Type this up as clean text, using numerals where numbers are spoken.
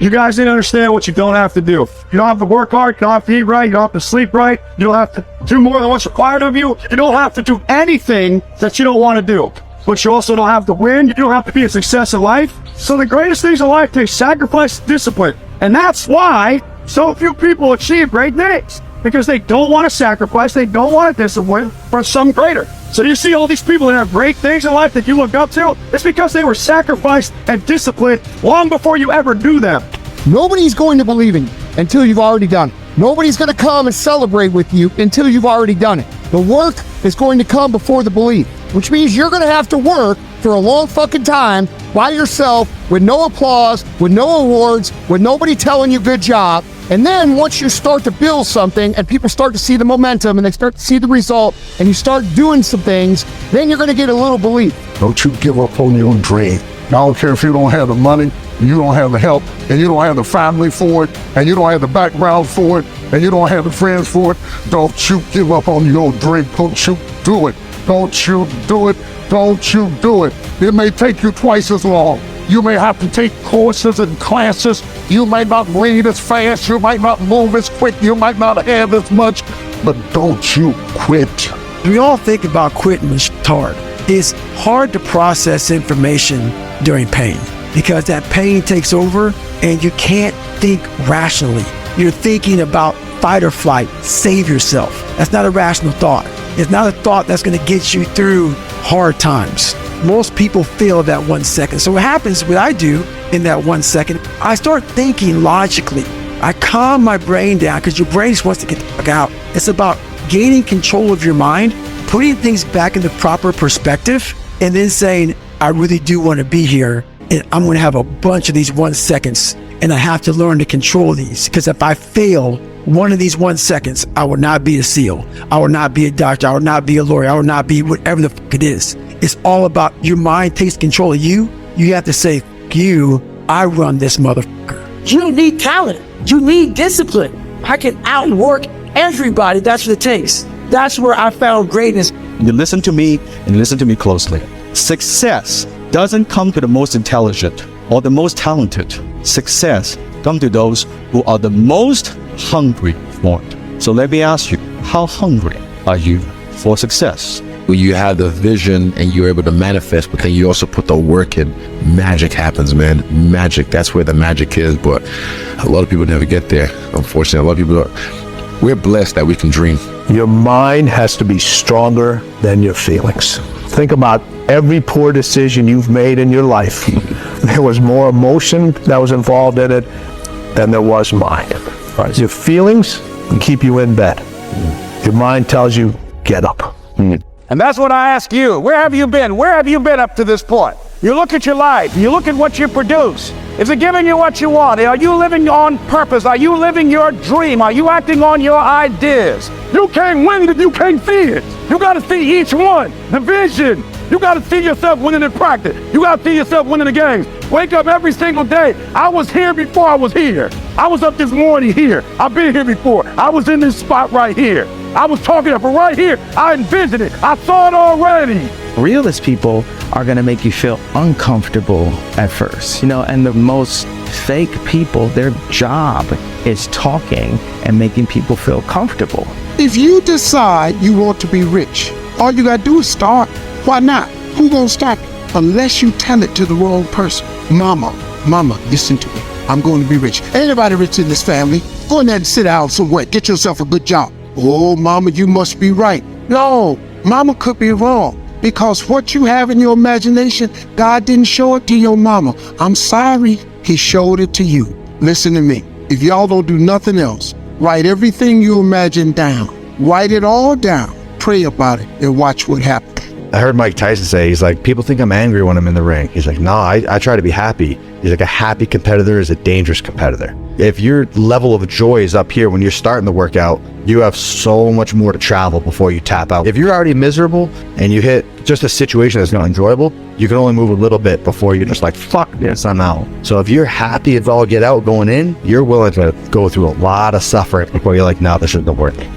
You guys didn't understand what you don't have to do. You don't have to work hard, you don't have to eat right, you don't have to sleep right, you don't have to do more than what's required of you. You don't have to do anything that you don't want to do. But you also don't have to win, you don't have to be a success in life. So the greatest things in life take sacrifice and discipline. And that's why so few people achieve great things. Because they don't want to sacrifice, they don't want to discipline for some greater. So you see all these people that have great things in life that you look up to, it's because they were sacrificed and disciplined long before you ever do them. Nobody's going to believe in you until you've already done it. Nobody's going to come and celebrate with you until you've already done it. The work is going to come before the belief, which means you're going to have to work for a long fucking time by yourself with no applause, with no awards, with nobody telling you good job. And then once you start to build something and people start to see the momentum and they start to see the result and you start doing some things, then you're going to get a little belief. Don't you give up on your dream. I don't care if you don't have the money, you don't have the help, and you don't have the family for it, and you don't have the background for it, and you don't have the friends for it. Don't you give up on your dream. Don't you do it. Don't you do it. Don't you do it. It may take you twice as long. You may have to take courses and classes. You might not read as fast. You might not move as quick. You might not have as much. But don't you quit. We all think about quitting when it's hard. It's hard to process information during pain because that pain takes over and you can't think rationally. You're thinking about fight or flight, save yourself. That's not a rational thought. It's not a thought that's going to get you through hard times. Most people fail that 1 second. So what happens, what I do in that 1 second, I start thinking logically. I calm my brain down because your brain just wants to get the fuck out. It's about gaining control of your mind, putting things back in the proper perspective, and then saying, I really do want to be here, and I'm going to have a bunch of these 1 seconds, and I have to learn to control these, because if I fail one of these 1 seconds, I will not be a SEAL. I will not be a doctor. I will not be a lawyer. I will not be whatever the fuck it is. It's all about your mind takes control of you. You have to say, fuck you, I run this motherfucker. You need talent. You need discipline. I can outwork everybody. That's what it takes. That's where I found greatness. You listen to me and listen to me closely. Success doesn't come to the most intelligent or the most talented. Success comes to those who are the most hungry for it. So let me ask you, how hungry are you for success? When you have the vision and you're able to manifest, but then you also put the work in, magic happens, man. Magic, that's where the magic is. But a lot of people never get there. Unfortunately, a lot of people we're blessed that we can dream. Your mind has to be stronger than your feelings. Think about every poor decision you've made in your life. There was more emotion that was involved in it than there was mind. Right. Your feelings can keep you in bed. Your mind tells you, get up. And that's what I ask you. Where have you been? Where have you been up to this point? You look at your life. You look at what you produce. Is it giving you what you want? Are you living on purpose? Are you living your dream? Are you acting on your ideas? You can't win if you can't see it. You got to see each one. The vision. You got to see yourself winning in practice. You got to see yourself winning the games. Wake up every single day. I was here before I was here. I was up this morning here. I've been here before. I was in this spot right here. I was talking about right here. I envisioned it. I saw it already. Realist people are going to make you feel uncomfortable at first, and the most fake people, their job is talking and making people feel comfortable. If you decide you want to be rich, all you got to do is start. Why not? Who gonna stop you? Unless you tell it to the wrong person. Mama, listen to me. I'm going to be rich. Ain't nobody rich in this family. Go in there and sit down somewhere. Get yourself a good job. Oh, mama, you must be right. No, mama could be wrong. Because what you have in your imagination, God didn't show it to your mama. I'm sorry, he showed it to you. Listen to me. If y'all don't do nothing else, write everything you imagine down. Write it all down. Pray about it and watch what happens. I heard Mike Tyson say, he's like, people think I'm angry when I'm in the ring. He's like, no, I try to be happy. He's like, a happy competitor is a dangerous competitor. If your level of joy is up here when you're starting the workout, you have so much more to travel before you tap out. If you're already miserable and you hit just a situation that's not enjoyable, you can only move a little bit before you're just like, fuck this, I'm out. So if you're happy as all get out going in, you're willing to go through a lot of suffering before you're like, no, this isn't working.